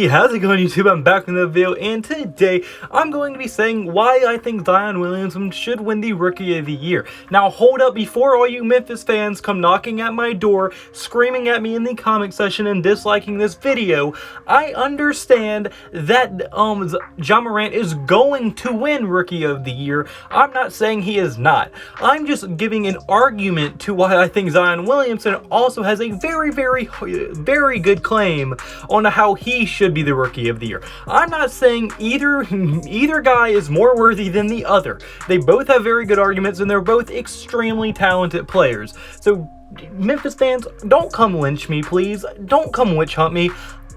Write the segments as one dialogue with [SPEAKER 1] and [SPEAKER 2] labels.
[SPEAKER 1] Hey, how's it going, YouTube? I'm back in the video, and today I'm going to be saying why I think Zion Williamson should win the Rookie of the Year. Now, hold up, before all you Memphis fans come knocking at my door, screaming at me in the comment section and disliking this video, I understand that Ja Morant is going to win Rookie of the Year. I'm not saying he is not. I'm just giving an argument to why I think Zion Williamson also has a very good claim on how he should be the Rookie of the Year. I'm not saying either guy is more worthy than the other. They both have very good arguments, and they're both extremely talented players. So, Memphis fans, don't come lynch me, please. Don't come witch hunt me.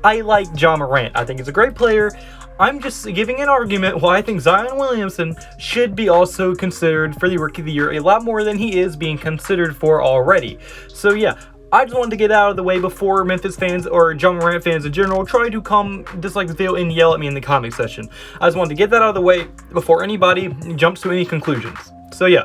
[SPEAKER 1] I like Ja Morant. I think he's a great player. I'm just giving an argument why I think Zion Williamson should be also considered for the Rookie of the Year a lot more than he is being considered for already. So yeah, I just wanted to get out of the way before Memphis fans or Ja Morant fans in general try to come dislike the video and yell at me in the comment section. I just wanted to get that out of the way before anybody jumps to any conclusions. So yeah,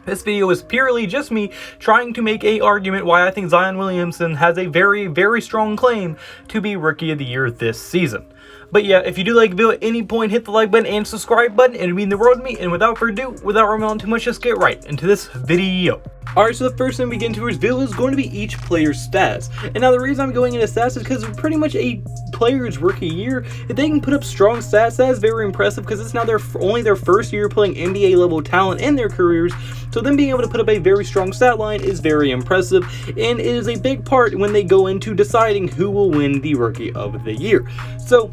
[SPEAKER 1] this video is purely just me trying to make an argument why I think Zion Williamson has a very strong claim to be Rookie of the Year this season. But yeah, if you do like the video at any point, hit the like button and subscribe button. It would mean the world to me. And without further ado, without rambling too much, let's get right into this video. Alright, so the first thing we get into this video is going to be each player's stats. And now the reason I'm going into stats is because pretty much a player's rookie year, if they can put up strong stats, that is very impressive because it's now only their first year playing NBA level talent in their careers. So them being able to put up a very strong stat line is very impressive, and it is a big part when they go into deciding who will win the Rookie of the Year. So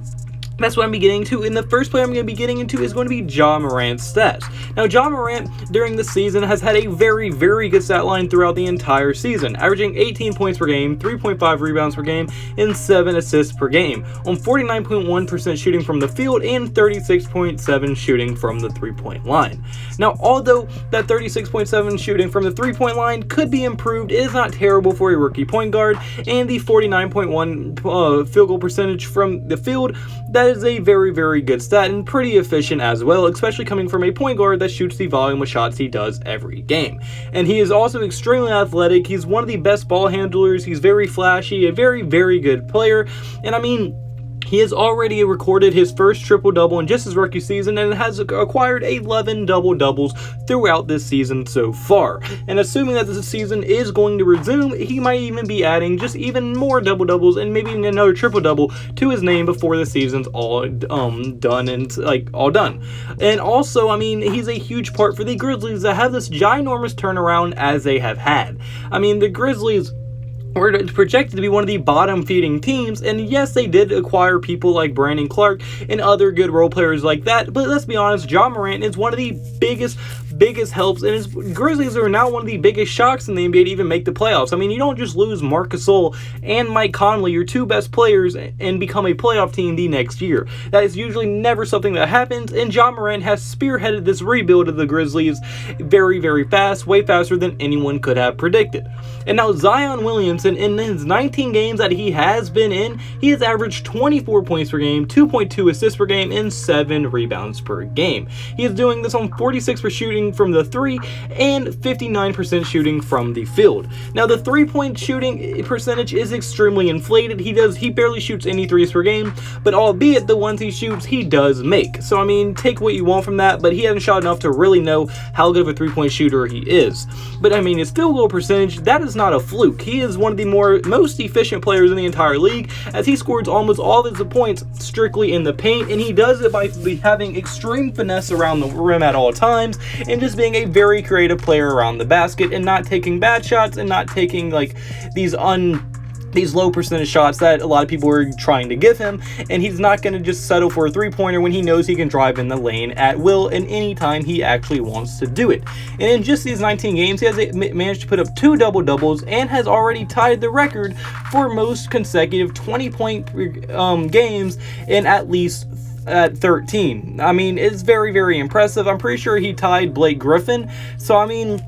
[SPEAKER 1] that's what I'm getting to, and the first player I'm going to be getting into is going to be Ja Morant's stats. Now, Ja Morant, during the season, has had a very good stat line throughout the entire season, averaging 18 points per game, 3.5 rebounds per game, and 7 assists per game, on 49.1% shooting from the field and 36.7% shooting from the three-point line. Now, although that 36.7% shooting from the three-point line could be improved, it is not terrible for a rookie point guard, and the 49.1% field goal percentage from the field, that is a very good stat and pretty efficient as well, especially coming from a point guard that shoots the volume of shots he does every game. And he is also extremely athletic. He's one of the best ball handlers. He's very flashy, a very good player. And I mean, he has already recorded his first triple-double in just his rookie season and has acquired 11 double-doubles throughout this season so far. And assuming that this season is going to resume, he might even be adding just even more double-doubles and maybe even another triple-double to his name before the season's all done. And also, I mean, he's a huge part for the Grizzlies that have this ginormous turnaround as they have had. I mean, the Grizzlies were projected to be one of the bottom-feeding teams, and yes, they did acquire people like Brandon Clark and other good role players like that, but let's be honest, Ja Morant is one of the biggest helps, and his Grizzlies are now one of the biggest shocks in the NBA to even make the playoffs. I mean, you don't just lose Marc Gasol and Mike Conley, your two best players, and become a playoff team the next year. That is usually never something that happens, and Ja Morant has spearheaded this rebuild of the Grizzlies very fast, way faster than anyone could have predicted. And now Zion Williamson, in his 19 games that he has been in, he has averaged 24 points per game, 2.2 assists per game, and 7 rebounds per game. He is doing this on 46% shooting from the three and 59% shooting from the field. Now, the three-point shooting percentage is extremely inflated. He barely shoots any threes per game, but albeit the ones he shoots, he does make. So, I mean, take what you want from that, but he hasn't shot enough to really know how good of a three-point shooter he is. But, I mean, his field goal percentage, that is not a fluke. He is one of the most efficient players in the entire league, as he scores almost all of his points strictly in the paint, and he does it by having extreme finesse around the rim at all times, and just being a very creative player around the basket, and not taking bad shots, and not taking like these low percentage shots that a lot of people are trying to give him, and he's not going to just settle for a three-pointer when he knows he can drive in the lane at will and anytime he actually wants to do it. And in just these 19 games, he has managed to put up 2 double-doubles and has already tied the record for most consecutive 20-point games in at least at 13. I mean, it's very impressive. I'm pretty sure he tied Blake Griffin. So, I mean,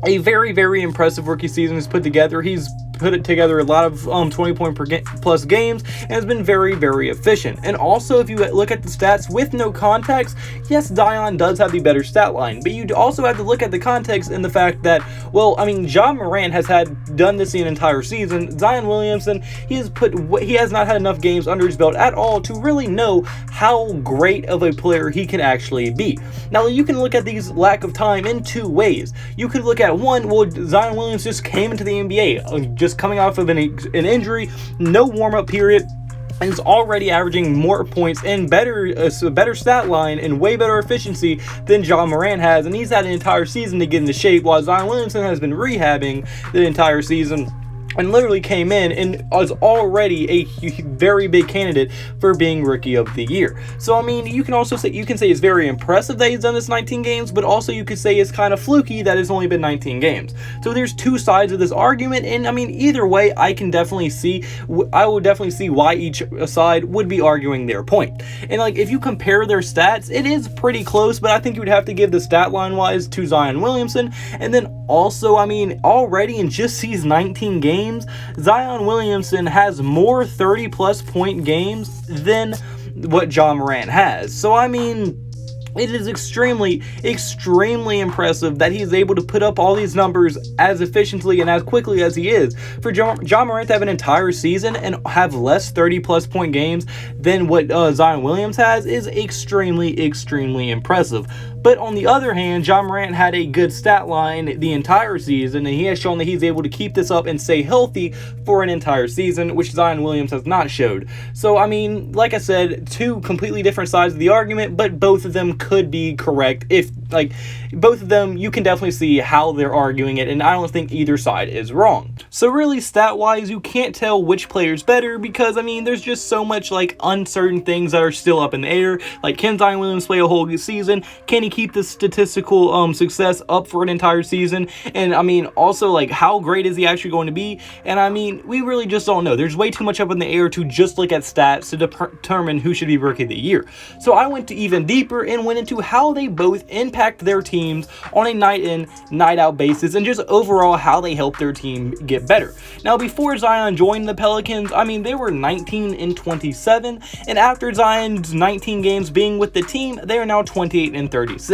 [SPEAKER 1] a very impressive rookie season is put together. He's put it together a lot of 20-point plus games and has been very, very efficient. And also, if you look at the stats with no context, yes, Zion does have the better stat line, but you also have to look at the context in the fact that, well, I mean, Morant has done this the entire season. Zion Williamson, he has not had enough games under his belt at all to really know how great of a player he can actually be. Now, you can look at these lack of time in two ways. You could look at one, well, Zion Williams just came into the NBA, just coming off of an injury, no warm-up period, and is already averaging more points and a better stat line and way better efficiency than Morant has, and he's had an entire season to get into shape, while Zion Williamson has been rehabbing the entire season and literally came in and was already a very big candidate for being Rookie of the Year. So, I mean, you can say it's very impressive that he's done this 19 games, but also you could say it's kind of fluky that it's only been 19 games. So there's two sides of this argument, and I mean, either way, I will definitely see why each side would be arguing their point. And like, if you compare their stats, it is pretty close, but I think you would have to give the stat line wise to Zion Williamson. And then also, I mean, already in just these 19 games, Zion Williamson has more 30-plus point games than what Morant has. So, I mean, it is extremely, extremely impressive that he's able to put up all these numbers as efficiently and as quickly as he is. For Morant to have an entire season and have less 30-plus point games than what Zion Williams has is extremely, extremely impressive. But on the other hand, Morant had a good stat line the entire season, and he has shown that he's able to keep this up and stay healthy for an entire season, which Zion Williams has not showed. So, I mean, like I said, two completely different sides of the argument, but both of them could be correct. If, like, both of them, you can definitely see how they're arguing it, and I don't think either side is wrong. So really, stat-wise, you can't tell which player's better because, I mean, there's just so much, like, uncertain things that are still up in the air. Like, can Zion Williams play a whole season? Can he keep the statistical success up for an entire season? And I mean, also, like, how great is he actually going to be? And I mean, we really just don't know. There's way too much up in the air to just look at stats to determine who should be Rookie of the Year. So I went even deeper and went into how they both impact their teams on a night in, night out basis, and just overall how they help their team get better. Now, before Zion joined the Pelicans, I mean, they were 19-27, and after Zion's 19 games being with the team, they are now 28-36.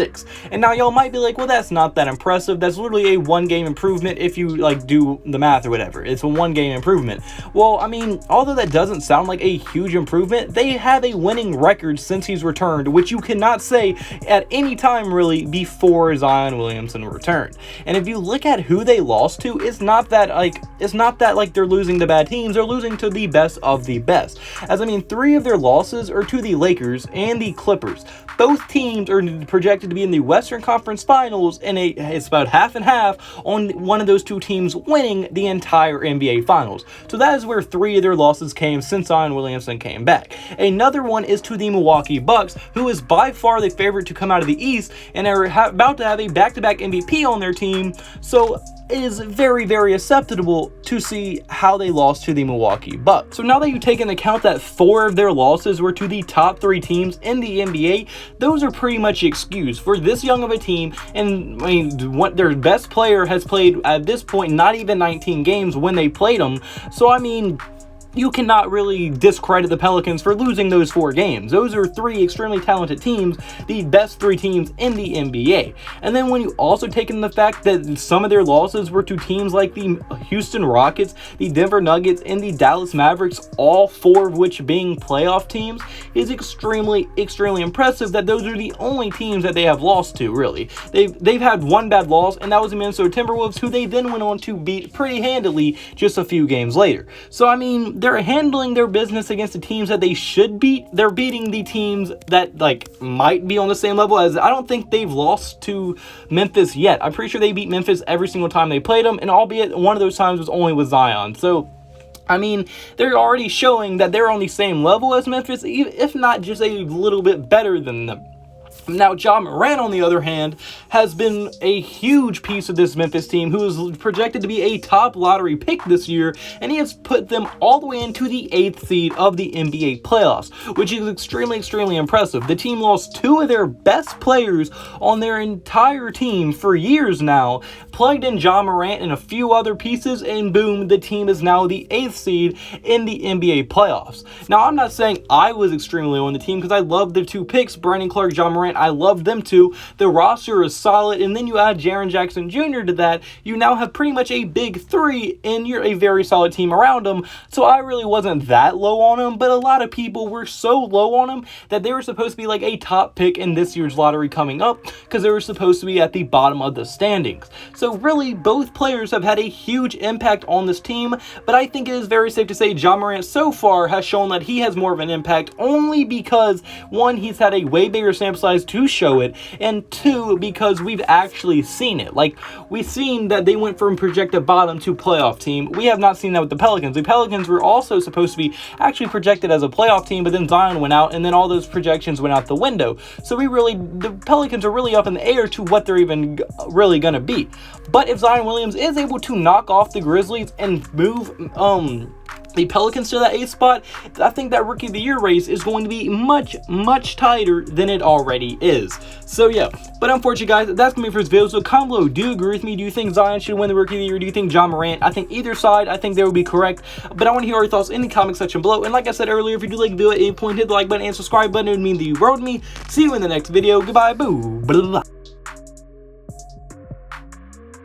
[SPEAKER 1] And now y'all might be like, well, that's not that impressive. That's literally a one-game improvement if you, like, do the math or whatever. It's a one-game improvement. Well, I mean, although that doesn't sound like a huge improvement, they have a winning record since he's returned, which you cannot say at any time, really, before Zion Williamson returned. And if you look at who they lost to, it's not that like they're losing to bad teams. They're losing to the best of the best. As I mean, 3 of their losses are to the Lakers and the Clippers. Both teams are projected to be in the Western Conference Finals, and it's about half and half on one of those two teams winning the entire NBA Finals. So that is where 3 of their losses came since Zion Williamson came back. Another one is to the Milwaukee Bucks, who is by far the favorite to come out of the East and are about to have a back-to-back MVP on their team. So it is very, very acceptable to see how they lost to the Milwaukee Bucks. So now that you take into account that 4 of their losses were to the top 3 teams in the NBA, those are pretty much excused for this young of a team. And I mean, what their best player has played at this point, not even 19 games when they played them. So I mean, you cannot really discredit the Pelicans for losing those 4 games. Those are 3 extremely talented teams, the best 3 teams in the NBA. And then when you also take in the fact that some of their losses were to teams like the Houston Rockets, the Denver Nuggets, and the Dallas Mavericks, all 4 of which being playoff teams, is extremely, extremely impressive that those are the only teams that they have lost to, really. They've had one bad loss, and that was the Minnesota Timberwolves, who they then went on to beat pretty handily just a few games later. So, I mean, they're handling their business against the teams that they should beat. They're beating the teams that, like, might be on the same level, as I don't think they've lost to Memphis yet. I'm pretty sure they beat Memphis every single time they played them, and albeit one of those times was only with Zion. So, I mean, they're already showing that they're on the same level as Memphis, if not just a little bit better than them. Now, Ja Morant, on the other hand, has been a huge piece of this Memphis team, who is projected to be a top lottery pick this year, and he has put them all the way into the 8th seed of the NBA playoffs, which is extremely impressive. The team lost 2 of their best players on their entire team for years now, plugged in Ja Morant and a few other pieces, and boom, the team is now the 8th seed in the NBA playoffs. Now, I'm not saying I was extremely low on the team, because I love the 2 picks, Brandon Clark, Ja Morant. I love them too. The roster is solid, and then you add Jaren Jackson Jr. to that, you now have pretty much a big 3, and you're a very solid team around them. So I really wasn't that low on them, but a lot of people were so low on them that they were supposed to be like a top pick in this year's lottery coming up, because they were supposed to be at the bottom of the standings. So really, both players have had a huge impact on this team, but I think it is very safe to say Ja Morant so far has shown that he has more of an impact, only because, 1, he's had a way bigger sample size to show it, and 2, because we've actually seen it. Like, we've seen that they went from projected bottom to playoff team. We have not seen that with the Pelicans. The Pelicans were also supposed to be actually projected as a playoff team, but then Zion went out, and then all those projections went out the window. So the Pelicans are really up in the air to what they're even really going to be. But if Zion Williams is able to knock off the Grizzlies and move the Pelicans to that 8th spot, I think that Rookie of the Year race is going to be much tighter than it already is. So yeah, but unfortunately, guys, that's going to be for this video. So comment below, do you agree with me? Do you think Zion should win the Rookie of the Year? Do you think Ja Morant? I think either side, I think they would be correct, but I want to hear your thoughts in the comment section below. And like I said earlier, if you do like the video at any point, hit the like button and subscribe button. It would mean the world to me. See you in the next video. Goodbye. Boo. Blah, blah, blah.